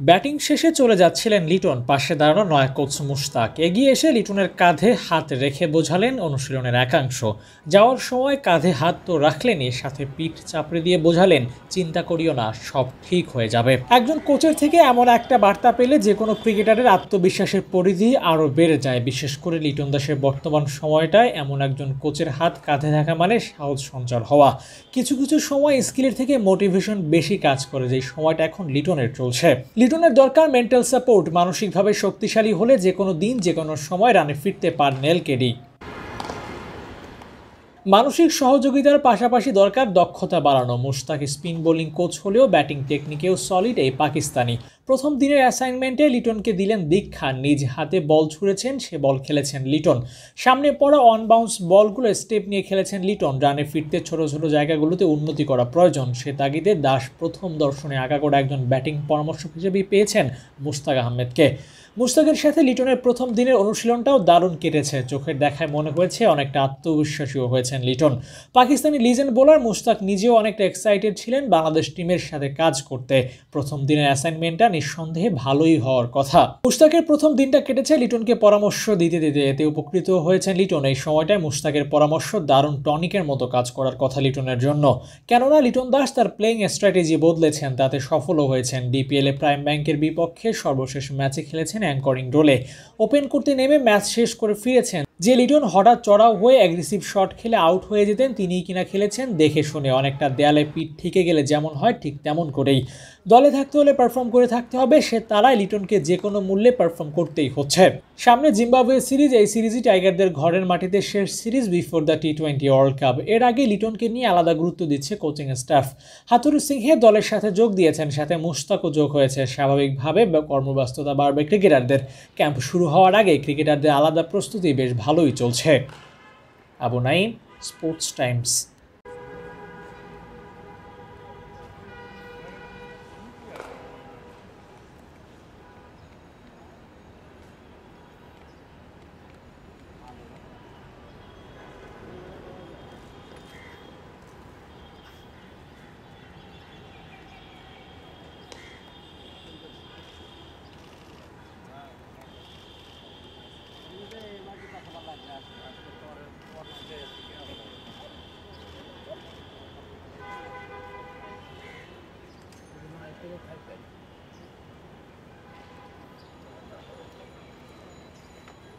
Batting শেষে চলে যাচ্ছিলেন লিটন, পাশে দাঁড়ানো নয়া কোচ মুশতাক এগিয়ে এসে লিটনের কাঁধে হাত রেখে বোঝালেন অনুশীলনের একাংশ। যাওয়ার সময় কাঁধে হাত তো রাখলেনই, সাথে পিঠ চাপড়ে দিয়ে বোঝালেন, চিন্তা করিও না, সব ঠিক হয়ে যাবে। একজন কোচের থেকে এমন একটা বার্তা পেলে যে কোনো ক্রিকেটারের আত্মবিশ্বাসের পরিধি আরও বেড়ে যায়। বিশেষ করে লিটন দাসের বর্তমান সময়টায় এমন একজন কোচের হাত কাঁধে থাকা মানে সাহস সঞ্চার হওয়া। কিছু কিছু সময় স্কিলের থেকে মোটিভেশন বেশি কাজ করে, যেই সময়টা এখন লিটনের চলছে। লিটনের দরকার মেন্টাল সাপোর্ট। মানসিকভাবে শক্তিশালী হলে যে কোনো দিন যে কোনো সময় রানে ফিরতে পারেন এলকেডি। মানসিক সহযোগিতার পাশাপাশি দরকার দক্ষতা বাড়ানো। মুশতাক স্পিন বোলিং কোচ হলেও ব্যাটিং টেকনিকেও সলিড এই পাকিস্তানি। প্রথম দিনের অ্যাসাইনমেন্টে লিটনকে দিলেন দীক্ষা। নিজ হাতে বল ছুঁড়েছেন, সে বল খেলেছেন লিটন। সামনে পড়া অন বাউন্স বলগুলো স্টেপ নিয়ে খেলেছেন লিটন। রানে ফিরতে ছোট ছোট জায়গাগুলোতে উন্নতি করা প্রয়োজন, সে তাগিদে দাস প্রথম দর্শনে আগাগোড়া একজন ব্যাটিং পরামর্শক হিসেবেই পেয়েছেন মুশতাক আহমেদকে। মুশতাকের সাথে লিটনের প্রথম দিনের অনুশীলনটাও দারুণ কেটেছে। চোখের দেখায় মনে হয়েছে অনেকটা আত্মবিশ্বাসীও হয়েছেন লিটন। পাকিস্তানি লিজেন্ড বোলার মুশতাক নিজেও অনেকটা এক্সাইটেড ছিলেন বাংলাদেশ টিমের সাথে কাজ করতে। প্রথম দিনের অ্যাসাইনমেন্টটা নিঃসন্দেহে ভালোই হওয়ার কথা। মুশতাকের প্রথম দিনটা কেটেছে লিটনকে পরামর্শ দিতে দিতে, এতে উপকৃত হয়েছেন লিটন। এই সময়টায় মুশতাকের পরামর্শ দারুণ টনিকের মতো কাজ করার কথা লিটনের জন্য, কেননা লিটন দাস তার প্লেইং স্ট্র্যাটেজি বদলেছেন, তাতে সফলও হয়েছেন। ডিপিএলে প্রাইম ব্যাংকের বিপক্ষে সর্বশেষ ম্যাচে খেলেছেন অ্যাঙ্করিং রোলে। ওপেন করতে নেমে ম্যাচ শেষ করে ফিরেছেন। যে লিটন হঠাৎ চড়াও হয়ে অ্যাগ্রেসিভ শট খেলে আউট হয়ে যেতেন, তিনিই কিনা খেলেছেন দেখে শুনে, অনেকটা দেয়ালে পিঠ ঠেকে গেলে যেমন হয় ঠিক তেমন করেই। দলে থাকতে হলে পারফর্ম করে থাকতে হবে, সে তারাই লিটনকে যে কোনো মূল্যে পারফর্ম করতেই হচ্ছে। সামনে জিম্বাবুয়ে সিরিজ, এই সিরিজই টাইগারদের ঘরের মাটিতে শেষ সিরিজ বিফোর দ্য টি-20 ওয়ার্ল্ড কাপ। এর আগে লিটনকে নিয়ে আলাদা গুরুত্ব দিচ্ছে কোচিং স্টাফ। হাথুরু সিংহে দলের সাথে যোগ দিয়েছেন, সাথে মুশতাকও যোগ হয়েছে। স্বাভাবিকভাবে কর্মব্যস্ততা বাড়বে ক্রিকেটারদের। ক্যাম্প শুরু হওয়ার আগে ক্রিকেটারদের আলাদা প্রস্তুতি বেশ ভালোই চলছে। Abu Naim, sports Times.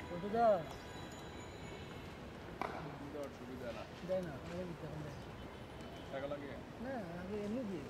সুবিধা না, টাকা লাগে না, আমি এমনি দিয়ে